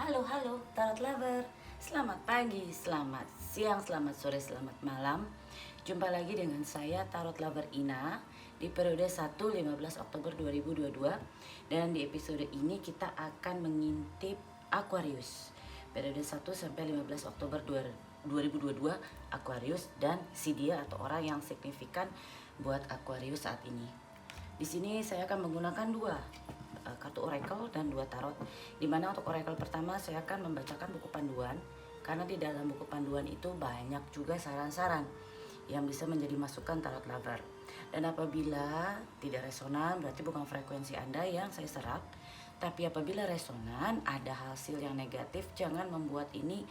Halo Tarot Lover. Selamat pagi, selamat siang, selamat sore, selamat malam. Jumpa lagi dengan saya Tarot Lover Ina di periode 1-15 Oktober 2022. Dan di episode ini kita akan mengintip Aquarius periode 1 sampai 15 Oktober 2022 Aquarius dan si dia atau orang yang signifikan buat Aquarius saat ini. Di sini saya akan menggunakan dua kartu oracle dan dua tarot. Dimana untuk oracle pertama saya akan membacakan buku panduan, karena di dalam buku panduan itu banyak juga saran-saran yang bisa menjadi masukan tarot lover. Dan apabila tidak resonan berarti bukan frekuensi Anda yang saya serap. Tapi apabila resonan, ada hasil yang negatif, jangan membuat ini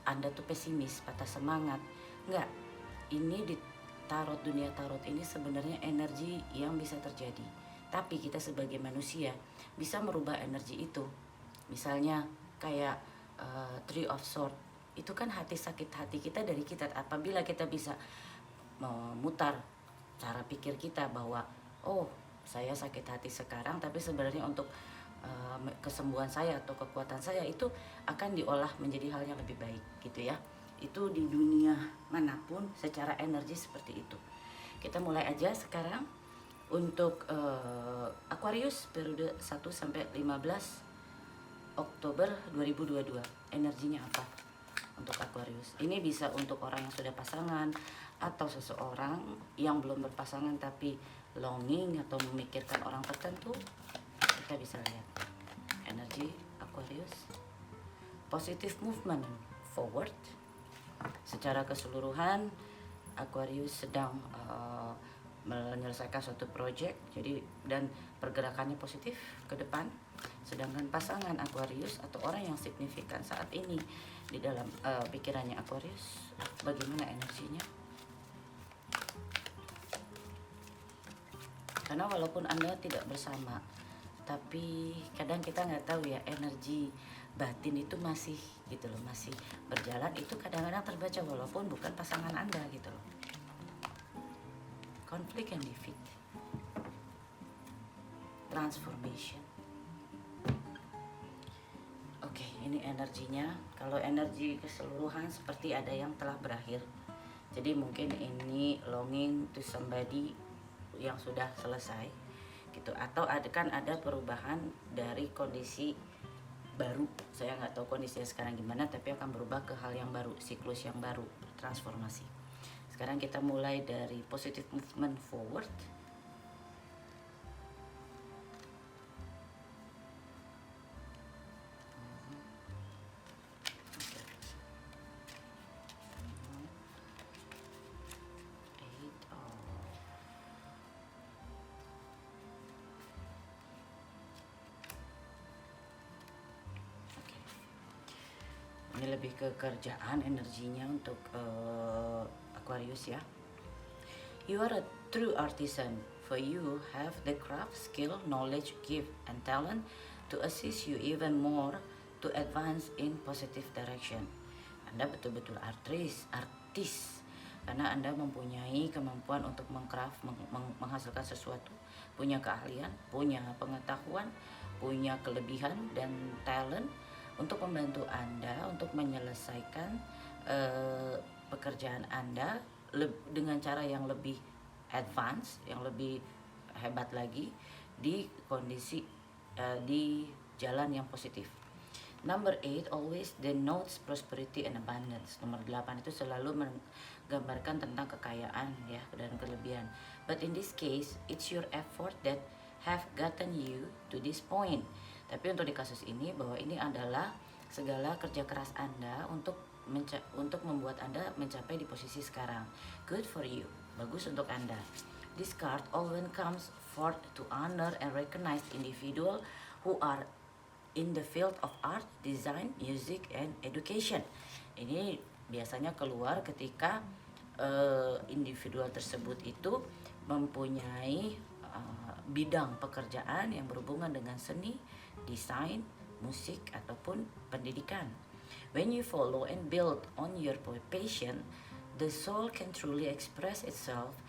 Anda tuh pesimis, patah semangat. Enggak. Ini di dunia tarot ini sebenarnya energi yang bisa terjadi. Tapi kita sebagai manusia bisa merubah energi itu. Misalnya kayak Three of Swords, itu kan sakit hati kita dari kita. Apabila kita bisa memutar cara pikir kita bahwa oh, saya sakit hati sekarang, tapi sebenarnya untuk kesembuhan saya atau kekuatan saya itu akan diolah menjadi hal yang lebih baik gitu ya. Itu di dunia manapun secara energi seperti itu. Kita mulai aja sekarang untuk Aquarius periode 1 sampai 15 Oktober 2022. Energinya apa untuk Aquarius? Ini bisa untuk orang yang sudah pasangan atau seseorang yang belum berpasangan tapi longing atau memikirkan orang tertentu. Kita bisa lihat energi Aquarius. Positive movement forward. Secara keseluruhan Aquarius sedang menyelesaikan suatu proyek, jadi dan pergerakannya positif ke depan. Sedangkan pasangan Aquarius atau orang yang signifikan saat ini di dalam pikirannya Aquarius, bagaimana energinya? Karena walaupun Anda tidak bersama, tapi kadang kita nggak tahu ya, energi batin itu masih gitu loh, masih berjalan. Itu kadang-kadang terbaca walaupun bukan pasangan Anda gitu loh. Conflict and defeat, transformation. Oke, ini energinya. Kalau energi keseluruhan seperti ada yang telah berakhir. Jadi mungkin ini longing to somebody yang sudah selesai gitu, atau ada perubahan dari kondisi baru. Saya nggak tahu kondisinya sekarang gimana, tapi akan berubah ke hal yang baru, siklus yang baru, transformasi. Sekarang kita mulai dari positive movement forward. Ini lebih ke kerjaan energinya untuk Aquarius ya. You are a true artisan, for you have the craft, skill, knowledge, gift, and talent to assist you even more to advance in positive direction. Anda betul-betul artis, karena Anda mempunyai kemampuan untuk menghasilkan sesuatu, punya keahlian, punya pengetahuan, punya kelebihan dan talent untuk membantu Anda untuk menyelesaikan pekerjaan Anda dengan cara yang lebih advance, yang lebih hebat lagi di kondisi di jalan yang positif. Number 8 always denotes prosperity and abundance. Nomor 8 itu selalu menggambarkan tentang kekayaan ya dan kelebihan. But in this case, it's your effort that have gotten you to this point. Tapi untuk di kasus ini, bahwa ini adalah segala kerja keras Anda untuk membuat Anda mencapai di posisi sekarang. Good for you. Bagus untuk Anda. This card often comes forth to honor and recognize individual who are in the field of art, design, music, and education. Ini biasanya keluar ketika individual tersebut itu mempunyai bidang pekerjaan yang berhubungan dengan seni, desain, musik, ataupun pendidikan. When you follow and build on your passion, the soul can truly express itself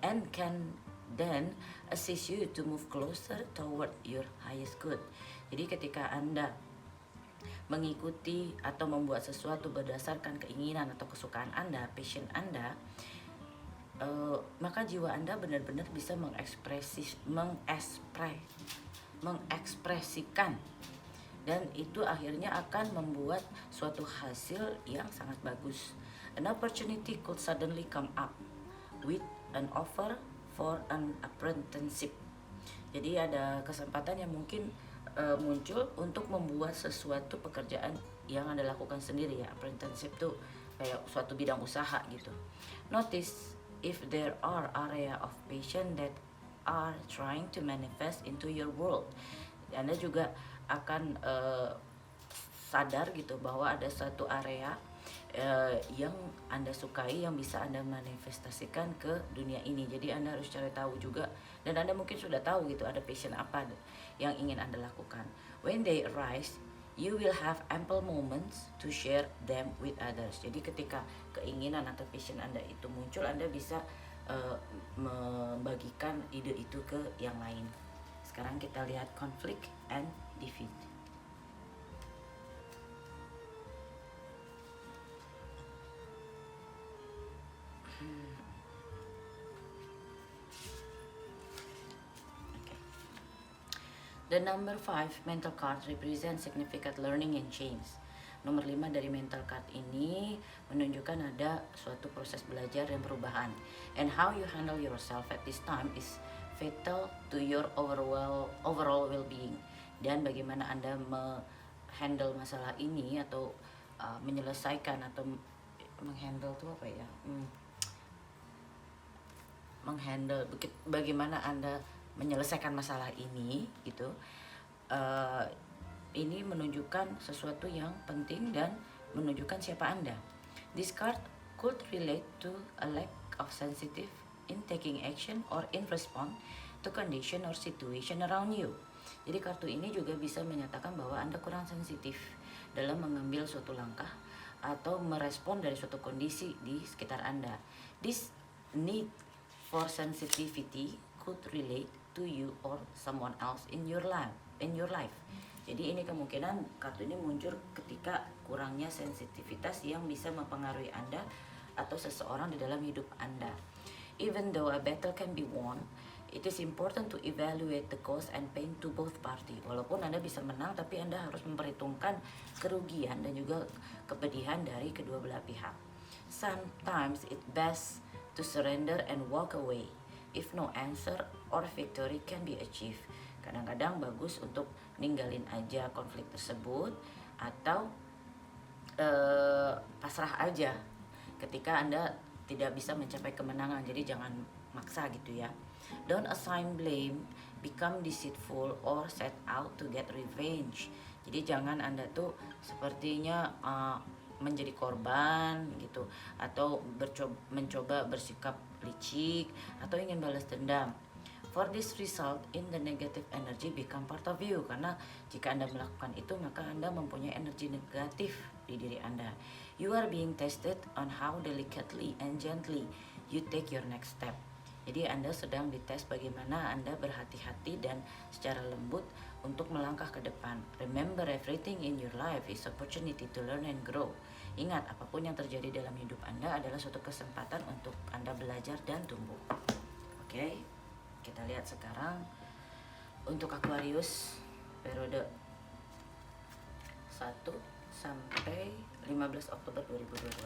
and can then assist you to move closer toward your highest good. Jadi ketika Anda mengikuti atau membuat sesuatu berdasarkan keinginan atau kesukaan Anda, passion Anda, maka jiwa Anda benar-benar bisa mengekspresikan, dan itu akhirnya akan membuat suatu hasil yang sangat bagus. An opportunity could suddenly come up with an offer for an apprenticeship. Jadi ada kesempatan yang mungkin muncul untuk membuat sesuatu pekerjaan yang Anda lakukan sendiri ya. Apprenticeship tuh kayak suatu bidang usaha gitu. Notice if there are area of passion that are trying to manifest into your world. Anda juga akan sadar gitu bahwa ada satu area yang Anda sukai, yang bisa Anda manifestasikan ke dunia ini. Jadi Anda harus cari tahu juga, dan Anda mungkin sudah tahu gitu ada passion apa yang ingin Anda lakukan. When they arise, you will have ample moments to share them with others. Jadi ketika keinginan atau passion Anda itu muncul, Anda bisa membagikan ide itu ke yang lain. Sekarang kita lihat conflict and defeat. The number 5 mental card represents significant learning and change. Nomor 5 dari mental card ini menunjukkan ada suatu proses belajar dan perubahan. And how you handle yourself at this time is vital to your overall well-being. Dan bagaimana Anda menghandle masalah ini atau menyelesaikan atau menghandle itu apa ya? Menghandle bagaimana Anda menyelesaikan masalah ini gitu. Ini menunjukkan sesuatu yang penting dan menunjukkan siapa Anda. This card could relate to a lack of sensitive in taking action or in response to condition or situation around you. Jadi kartu ini juga bisa menyatakan bahwa Anda kurang sensitif dalam mengambil suatu langkah atau merespon dari suatu kondisi di sekitar Anda. This need for sensitivity could relate to you or someone else in your life. Jadi ini kemungkinan kartu ini muncul ketika kurangnya sensitivitas yang bisa mempengaruhi Anda atau seseorang di dalam hidup Anda. Even though a battle can be won, it is important to evaluate the cost and pain to both party. Walaupun Anda bisa menang, tapi Anda harus memperhitungkan kerugian dan juga kepedihan dari kedua belah pihak. Sometimes it best to surrender and walk away if no answer or victory can be achieved. Kadang-kadang bagus untuk ninggalin aja konflik tersebut atau pasrah aja ketika Anda tidak bisa mencapai kemenangan. Jadi jangan maksa gitu ya. Don't assign blame, become deceitful or set out to get revenge. Jadi jangan Anda tuh sepertinya menjadi korban gitu, atau mencoba bersikap licik atau ingin balas dendam. For this result in the negative energy become part of you. Karena jika Anda melakukan itu, maka Anda mempunyai energi negatif di diri Anda. You are being tested on how delicately and gently you take your next step. Jadi Anda sedang dites bagaimana Anda berhati-hati dan secara lembut untuk melangkah ke depan. Remember, everything in your life is opportunity to learn and grow. Ingat, apapun yang terjadi dalam hidup Anda adalah suatu kesempatan untuk Anda belajar dan tumbuh. Oke, kita lihat sekarang untuk Aquarius periode 1 sampai 15 Oktober 2022.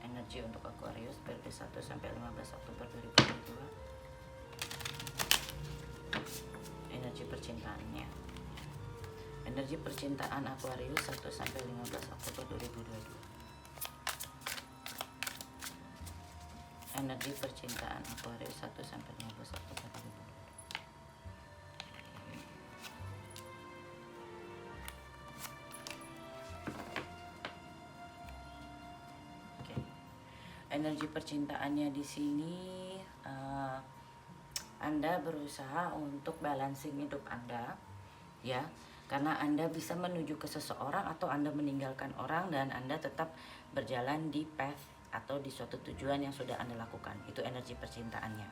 Energi untuk Aquarius periode 1 sampai 15 Oktober 2022. Energi percintaannya. Energi percintaan Aquarius 1 sampai 15 Oktober 2022. Energi percintaan Aquarius 1 sampai 15 Oktober 2022. Oke. Energi percintaannya di sini Anda berusaha untuk balancing hidup Anda, ya. Karena Anda bisa menuju ke seseorang atau Anda meninggalkan orang, dan Anda tetap berjalan di path atau di suatu tujuan yang sudah Anda lakukan. Itu energi percintaannya.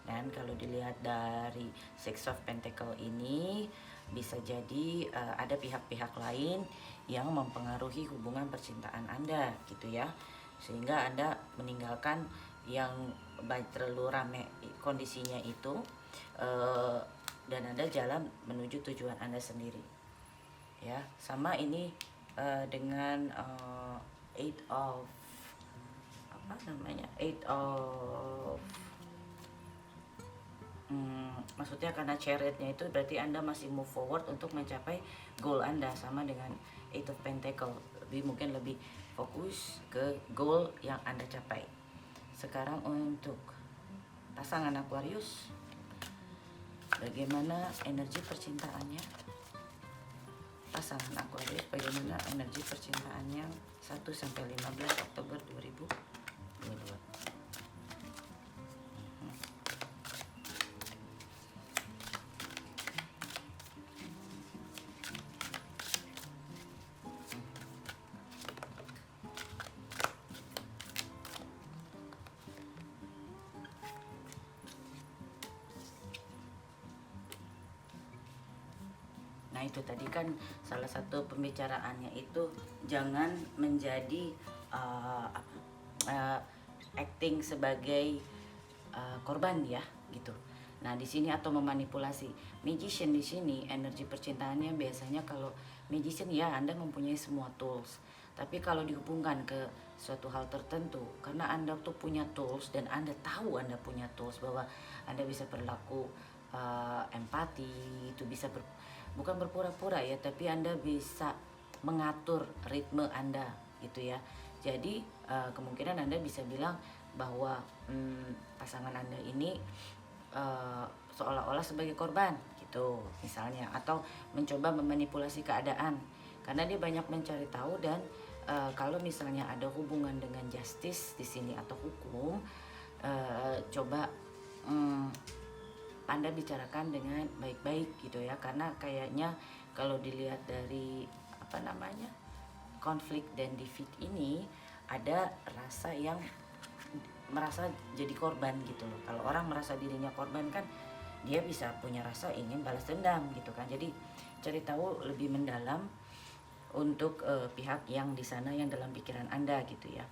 Dan kalau dilihat dari Six of Pentacle ini, bisa jadi ada pihak-pihak lain yang mempengaruhi hubungan percintaan Anda gitu ya, sehingga Anda meninggalkan yang baik terlalu rame kondisinya itu, dan Anda jalan menuju tujuan Anda sendiri ya. Sama ini dengan eight of apa namanya, eight of maksudnya karena chariotnya itu berarti Anda masih move forward untuk mencapai goal Anda, sama dengan eight of pentacle, mungkin lebih fokus ke goal yang Anda capai. Sekarang untuk pasangan Aquarius, bagaimana energi percintaannya? Pasangan Aquarius, bagaimana energi percintaannya 1 sampai 15 Oktober 2022? Nah itu tadi kan salah satu pembicaraannya itu jangan menjadi acting sebagai korban ya gitu. Nah di sini atau memanipulasi. Magician di sini energi percintaannya biasanya, kalau magician ya Anda mempunyai semua tools. Tapi kalau dihubungkan ke suatu hal tertentu, karena Anda tuh punya tools dan Anda tahu Anda punya tools, bahwa Anda bisa berlaku empati, itu bisa bukan berpura-pura ya, tapi Anda bisa mengatur ritme Anda gitu ya. Jadi kemungkinan Anda bisa bilang bahwa pasangan Anda ini seolah-olah sebagai korban gitu misalnya, atau mencoba memanipulasi keadaan karena dia banyak mencari tahu. Dan kalau misalnya ada hubungan dengan justice di sini atau hukum, coba Anda bicarakan dengan baik-baik gitu ya, karena kayaknya kalau dilihat dari apa namanya, konflik dan defeat ini, ada rasa yang merasa jadi korban gitu loh. Kalau orang merasa dirinya korban kan dia bisa punya rasa ingin balas dendam gitu kan. Jadi cari tahu lebih mendalam untuk pihak yang di sana yang dalam pikiran Anda gitu ya.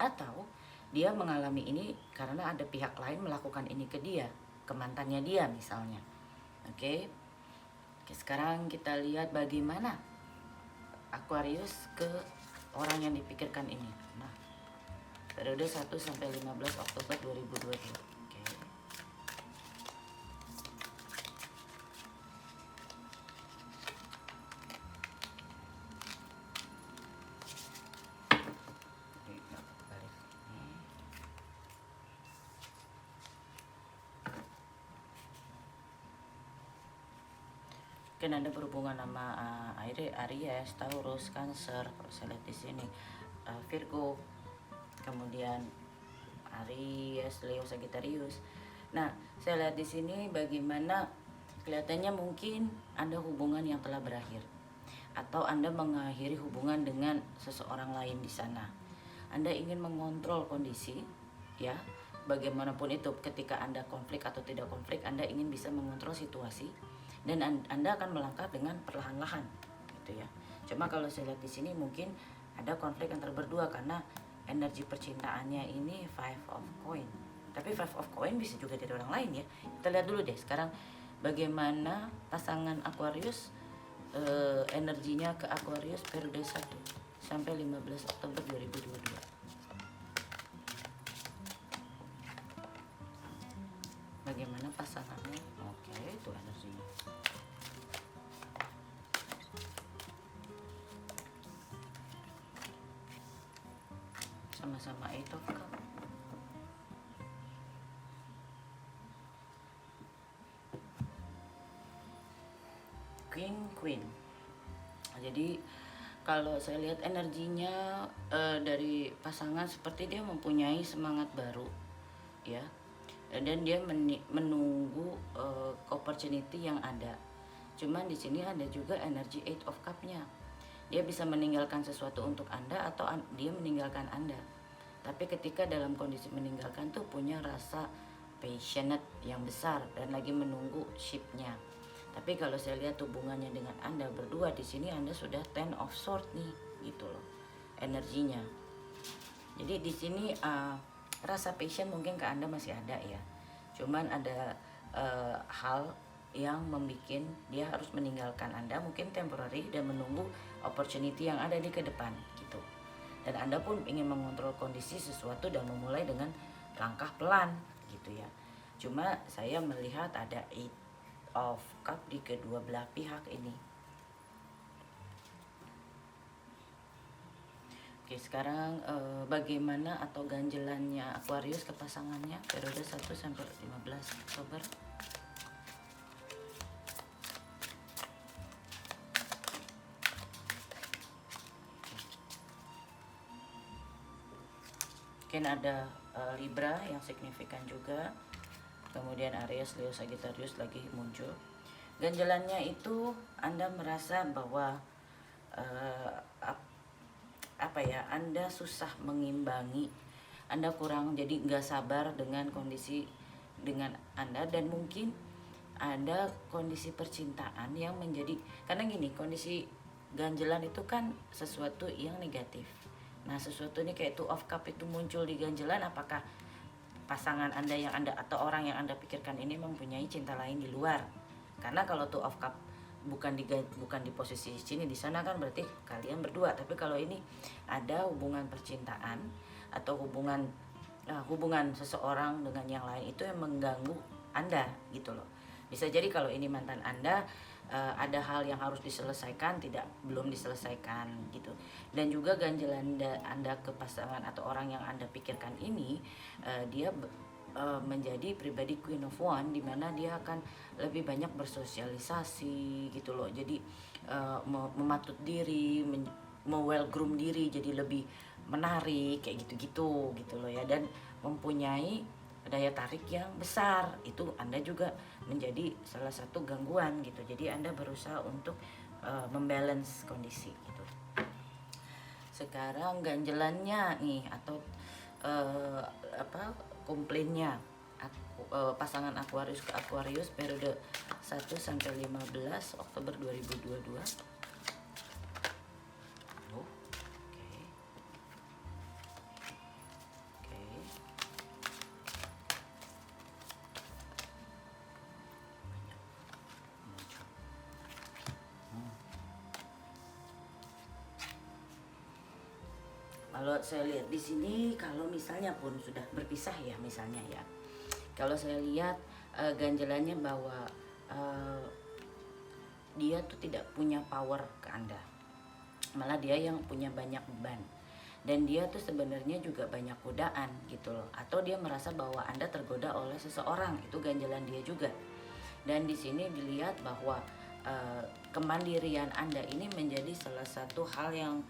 Atau dia mengalami ini karena ada pihak lain melakukan ini ke dia, ke mantannya dia misalnya. Oke, sekarang kita lihat bagaimana Aquarius ke orang yang dipikirkan ini. Nah, periode 1 sampai 15 Oktober 2022. Oke. Mungkin Anda berhubungan sama Aries, Taurus, Cancer, kalau saya lihat di sini Virgo, kemudian Aries, Leo, Sagittarius. Nah, saya lihat di sini bagaimana kelihatannya mungkin Anda hubungan yang telah berakhir, atau Anda mengakhiri hubungan dengan seseorang lain di sana. Anda ingin mengontrol kondisi, ya, bagaimanapun itu. Ketika Anda konflik atau tidak konflik, Anda ingin bisa mengontrol situasi, dan Anda akan melangkah dengan perlahan-lahan, gitu ya. Cuma kalau saya lihat di sini mungkin ada konflik antara berdua karena energi percintaannya ini Five of Coin. Tapi Five of Coin bisa juga dari orang lain ya. Kita lihat dulu deh sekarang bagaimana pasangan Aquarius, energinya ke Aquarius periode 1 sampai 15 Oktober 2022. Bagaimana pasangannya? Oke, itu energinya. Sama-sama itu Queen. Jadi kalau saya lihat energinya dari pasangan seperti dia mempunyai semangat baru ya, dan dia menunggu opportunity yang ada. Cuman di sini ada juga energi Eight of Cup-nya. Dia bisa meninggalkan sesuatu untuk Anda atau dia meninggalkan Anda. Tapi ketika dalam kondisi meninggalkan tuh punya rasa passionate yang besar dan lagi menunggu ship-nya. Tapi kalau saya lihat hubungannya dengan Anda berdua di sini, Anda sudah Ten of Swords nih, gitu loh energinya. Jadi di sini rasa passion mungkin ke Anda masih ada ya. Cuman ada hal yang membuat dia harus meninggalkan Anda mungkin temporary dan menunggu opportunity yang ada di ke depan gitu. Dan Anda pun ingin mengontrol kondisi sesuatu dan memulai dengan langkah pelan gitu ya. Cuma saya melihat ada Eight of Cup di kedua belah pihak ini. Oke, sekarang bagaimana atau ganjelannya Aquarius ke pasangannya periode 1 sampai 15 Oktober. Mungkin ada Libra yang signifikan juga. Kemudian Aries, Leo, Sagittarius lagi muncul. Ganjelannya itu Anda merasa bahwa Anda susah mengimbangi, Anda kurang, jadi nggak sabar dengan kondisi dengan Anda, dan mungkin ada kondisi percintaan yang menjadi, karena gini, kondisi ganjelan itu kan sesuatu yang negatif. Nah, sesuatu ini kayak Two of Cup itu muncul di ganjelan, apakah pasangan Anda yang Anda atau orang yang Anda pikirkan ini mempunyai cinta lain di luar? Karena kalau Two of Cup bukan di posisi sini, di sana kan berarti kalian berdua. Tapi kalau ini ada hubungan percintaan atau hubungan seseorang dengan yang lain, itu yang mengganggu Anda gitu loh. Bisa jadi kalau ini mantan Anda, ada hal yang harus diselesaikan, belum diselesaikan gitu. Dan juga ganjelan Anda ke pasangan atau orang yang Anda pikirkan ini, dia menjadi pribadi Queen of Wands, dimana dia akan lebih banyak bersosialisasi gitu loh. Jadi mematut diri, well groom diri, jadi lebih menarik kayak gitu-gitu gitu loh ya, dan mempunyai daya tarik yang besar. Itu Anda juga menjadi salah satu gangguan gitu. Jadi Anda berusaha untuk membalance kondisi gitu. Sekarang ganjelannya nih atau komplainnya pasangan Aquarius ke Aquarius periode 1 sampai 15 Oktober 2022. Oh, oke. Kalau saya lihat di sini, kalau misalnya pun sudah berpisah ya, misalnya ya, kalau saya lihat ganjelannya bahwa dia tuh tidak punya power ke Anda, malah dia yang punya banyak beban, dan dia tuh sebenarnya juga banyak godaan gitu loh, atau dia merasa bahwa Anda tergoda oleh seseorang, itu ganjelan dia juga. Dan di sini dilihat bahwa kemandirian Anda ini menjadi salah satu hal yang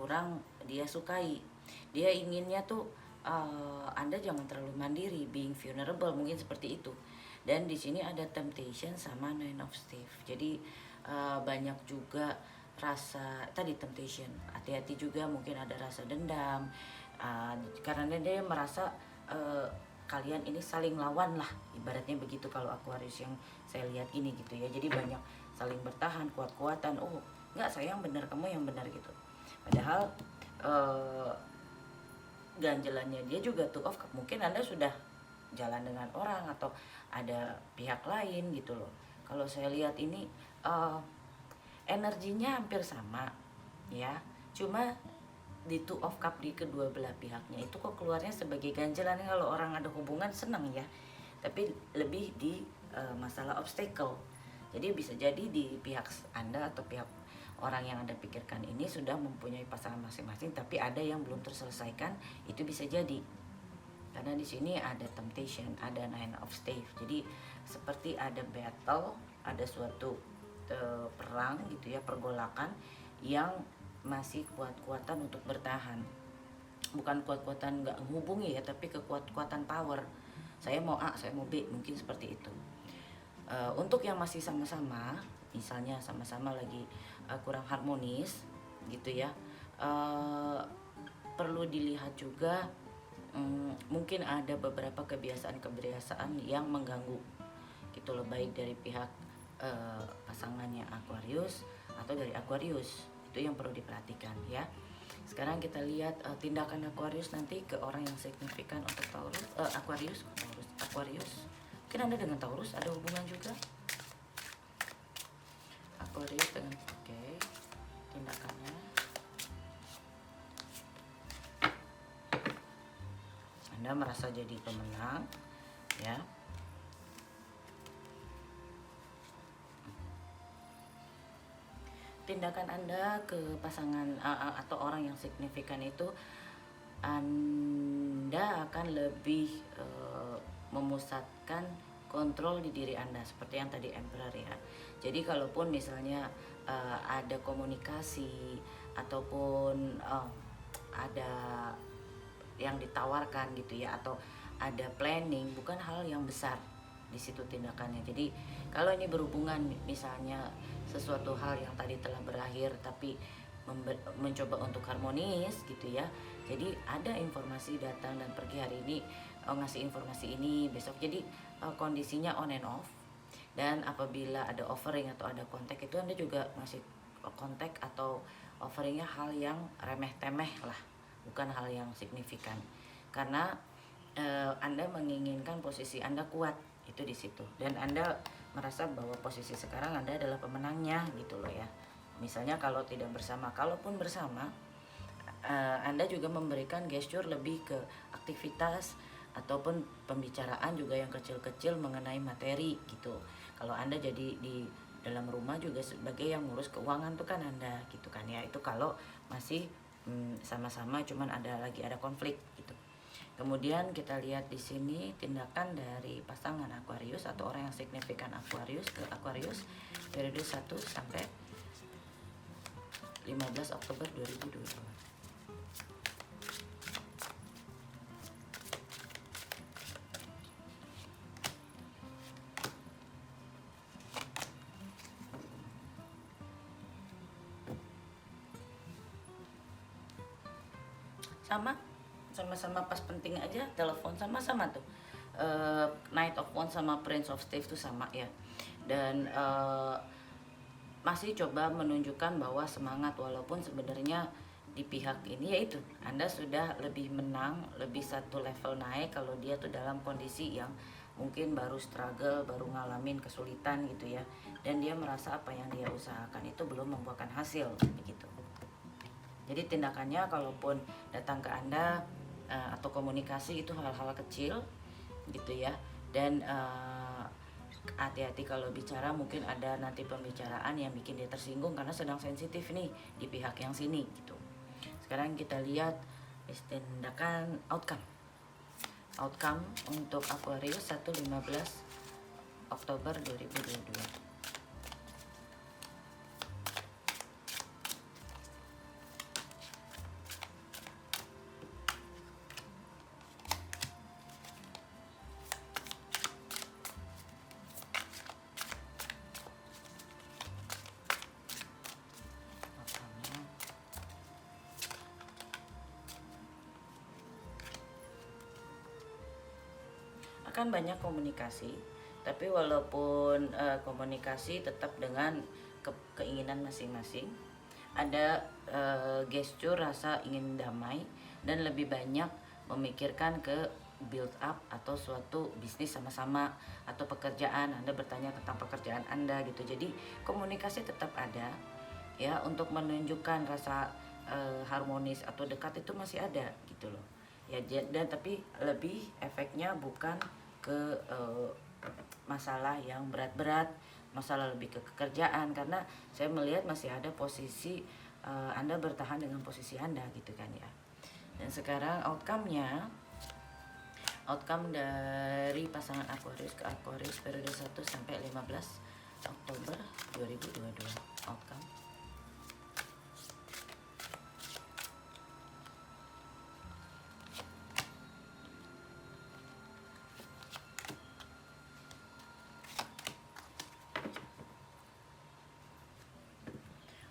kurang dia sukai. Dia inginnya tuh Anda jangan terlalu mandiri, being vulnerable, mungkin seperti itu. Dan di sini ada temptation sama nine of staff. Jadi banyak juga rasa tadi temptation. Hati-hati juga, mungkin ada rasa dendam karena dia merasa kalian ini saling lawan lah, ibaratnya begitu kalau Aquarius yang saya lihat ini gitu ya. Jadi banyak saling bertahan, kuat-kuatan. Oh enggak, saya yang benar, kamu yang benar gitu. Padahal ganjelannya dia juga Two of Cup, mungkin Anda sudah jalan dengan orang atau ada pihak lain gitu loh. Kalau saya lihat ini energinya hampir sama ya, cuma di Two of Cup di kedua belah pihaknya itu kok keluarnya sebagai ganjelan. Kalau orang ada hubungan senang ya, tapi lebih di masalah obstacle. Jadi bisa jadi di pihak Anda atau pihak orang yang Anda pikirkan ini sudah mempunyai pasangan masing-masing, tapi ada yang belum terselesaikan. Itu bisa jadi karena di sini ada temptation, ada nine of staff. Jadi seperti ada battle, ada suatu perang gitu ya, pergolakan yang masih kuat-kuatan untuk bertahan. Bukan kuat-kuatan nggak menghubungi ya, tapi kekuatan power. Saya mau A, saya mau B, mungkin seperti itu. Untuk yang masih sama-sama, misalnya sama-sama lagi kurang harmonis gitu ya, perlu dilihat juga mungkin ada beberapa kebiasaan-kebiasaan yang mengganggu gitu loh, baik dari pihak pasangannya Aquarius atau dari Aquarius. Itu yang perlu diperhatikan ya. Sekarang kita lihat tindakan Aquarius nanti ke orang yang signifikan untuk Taurus, Aquarius. Mungkin Anda dengan Taurus ada hubungan juga. Aquarius dengan tindakannya. Anda merasa jadi pemenang ya. Tindakan Anda ke pasangan atau orang yang signifikan itu, Anda akan lebih memusatkan kontrol di diri Anda seperti yang tadi Emperor ya. Jadi kalaupun misalnya ada komunikasi ataupun ada yang ditawarkan gitu ya, atau ada planning, bukan hal yang besar di situ tindakannya. Jadi kalau ini berhubungan misalnya sesuatu hal yang tadi telah berakhir tapi mencoba untuk harmonis gitu ya, jadi ada informasi datang dan pergi hari ini, ngasih informasi ini besok, jadi kondisinya on and off. Dan apabila ada offering atau ada kontak, itu Anda juga ngasih kontak atau offeringnya hal yang remeh-temeh lah, bukan hal yang signifikan, karena Anda menginginkan posisi Anda kuat itu di situ, dan Anda merasa bahwa posisi sekarang Anda adalah pemenangnya gitu loh ya. Misalnya kalau tidak bersama, kalaupun bersama, Anda juga memberikan gesture lebih ke aktivitas ataupun pembicaraan juga yang kecil-kecil mengenai materi gitu. Kalau Anda jadi di dalam rumah juga sebagai yang ngurus keuangan tuh kan Anda gitu kan ya. Itu kalau masih sama-sama cuman lagi ada konflik gitu. Kemudian kita lihat di sini tindakan dari pasangan Aquarius atau orang yang signifikan Aquarius ke Aquarius periode 1 sampai 15 Oktober 2022. Sama-sama pas penting aja telepon, sama-sama tuh. Knight of Wands sama Prince of Staves tuh sama ya. Dan masih coba menunjukkan bahwa semangat, walaupun sebenarnya di pihak ini yaitu Anda sudah lebih menang, lebih satu level naik kalau dia tuh dalam kondisi yang mungkin baru struggle, baru ngalamin kesulitan gitu ya. Dan dia merasa apa yang dia usahakan itu belum membuahkan hasil begitu. Jadi tindakannya kalaupun datang ke Anda atau komunikasi itu hal-hal kecil gitu ya. Dan hati-hati kalau bicara, mungkin ada nanti pembicaraan yang bikin dia tersinggung karena sedang sensitif nih di pihak yang sini gitu. Sekarang kita lihat tindakan outcome untuk Aquarius 1-15 Oktober 2022. Akan banyak komunikasi, tapi walaupun komunikasi tetap dengan keinginan masing-masing, ada gestur rasa ingin damai dan lebih banyak memikirkan ke build up atau suatu bisnis sama-sama atau pekerjaan. Anda bertanya tentang pekerjaan Anda gitu. Jadi komunikasi tetap ada ya, untuk menunjukkan rasa harmonis atau dekat itu masih ada gitu loh ya. Dan tapi lebih efeknya bukan ke masalah yang berat-berat, masalah lebih ke pekerjaan, karena saya melihat masih ada posisi Anda bertahan dengan posisi Anda gitu kan ya. Dan sekarang outcome dari pasangan Aquarius ke Aquarius periode 1 sampai 15 Oktober 2022. Outcome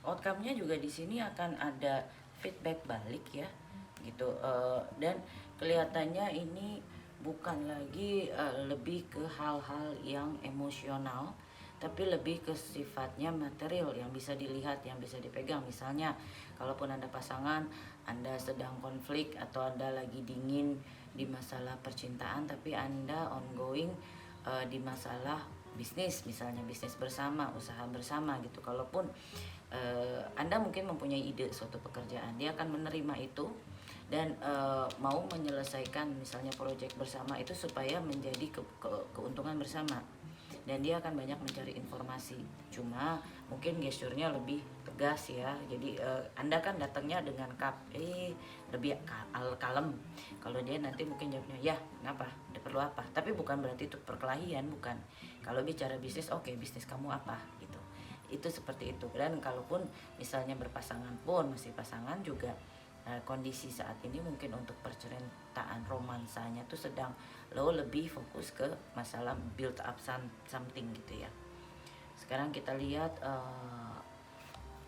outcome-nya juga di sini akan ada feedback balik ya gitu. Dan kelihatannya ini bukan lagi lebih ke hal-hal yang emosional, tapi lebih ke sifatnya material yang bisa dilihat, yang bisa dipegang. Misalnya kalaupun Anda pasangan, Anda sedang konflik atau Anda lagi dingin di masalah percintaan, tapi Anda ongoing di masalah bisnis, misalnya bisnis bersama, usaha bersama gitu. Kalaupun Anda mungkin mempunyai ide suatu pekerjaan, dia akan menerima itu dan mau menyelesaikan misalnya proyek bersama itu supaya menjadi keuntungan bersama, dan dia akan banyak mencari informasi. Cuma mungkin gesturnya lebih tegas ya, jadi Anda kan datangnya dengan lebih kalem. Kalau dia nanti mungkin jawabnya ya kenapa, ada perlu apa, tapi bukan berarti itu perkelahian, bukan. Kalau bicara bisnis, oke, bisnis kamu apa gitu, itu seperti itu. Dan kalaupun misalnya berpasangan pun, masih pasangan juga, kondisi saat ini mungkin untuk percintaan romansanya tuh sedang lebih fokus ke masalah build up something gitu ya. Sekarang kita lihat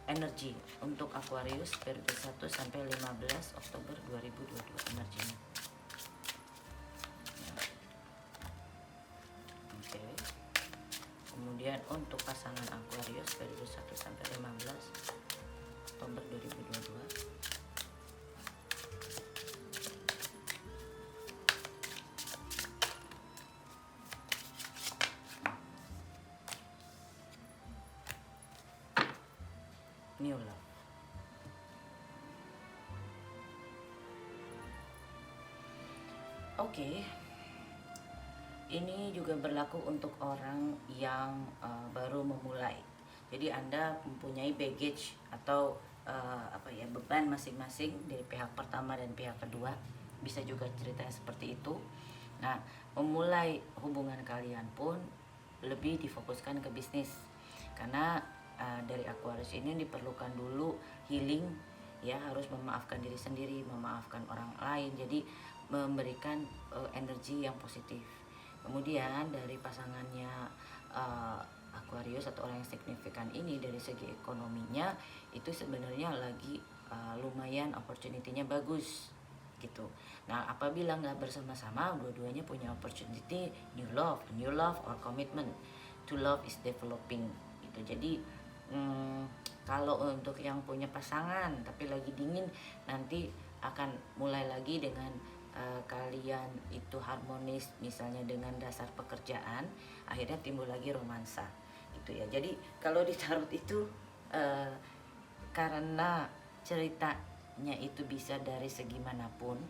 energi untuk Aquarius periode 1 sampai 15 Oktober 2022 energinya. Oke. Kemudian untuk pasangan Aquarius periode 1 sampai 15 Oktober 2022. New love. Oke. Ini juga berlaku untuk orang yang baru memulai. Jadi Anda mempunyai baggage atau beban masing-masing dari pihak pertama dan pihak kedua. Bisa juga ceritanya seperti itu. Nah, memulai hubungan kalian pun lebih difokuskan ke bisnis. Karena dari Aquarius ini diperlukan dulu healing ya, harus memaafkan diri sendiri, memaafkan orang lain, jadi memberikan energi yang positif. Kemudian dari pasangannya Aquarius atau orang yang signifikan ini, dari segi ekonominya itu sebenarnya lagi lumayan, opportunity-nya bagus gitu. Nah, apabila nggak bersama-sama, dua-duanya punya opportunity new love or commitment. To love is developing gitu. Jadi kalau untuk yang punya pasangan tapi lagi dingin, nanti akan mulai lagi dengan kalian itu harmonis, misalnya dengan dasar pekerjaan, akhirnya timbul lagi romansa gitu ya. Jadi kalau di tarot itu karena ceritanya itu bisa dari segi manapun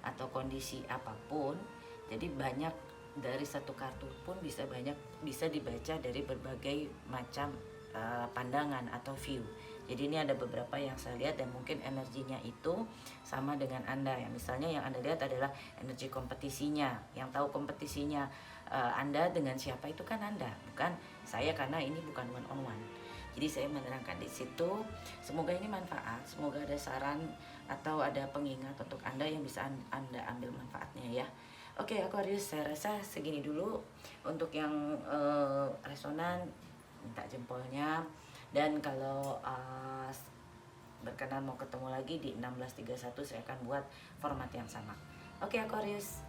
atau kondisi apapun, jadi banyak dari satu kartu pun bisa dibaca dari berbagai macam pandangan atau view. Jadi ini ada beberapa yang saya lihat dan mungkin energinya itu sama dengan Anda ya. Misalnya yang Anda lihat adalah energi kompetisinya. Yang tahu kompetisinya Anda dengan siapa itu kan Anda, bukan saya, karena ini bukan one on one. Jadi saya menerangkan di situ. Semoga ini manfaat, semoga ada saran atau ada pengingat untuk Anda yang bisa Anda ambil manfaatnya ya. Oke Aquarius, saya rasa segini dulu. Untuk yang resonan, minta jempolnya. Dan kalau berkenan mau ketemu lagi di 1631, saya akan buat format yang sama. Oke Aquarius,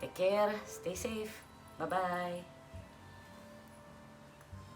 take care, stay safe, bye bye.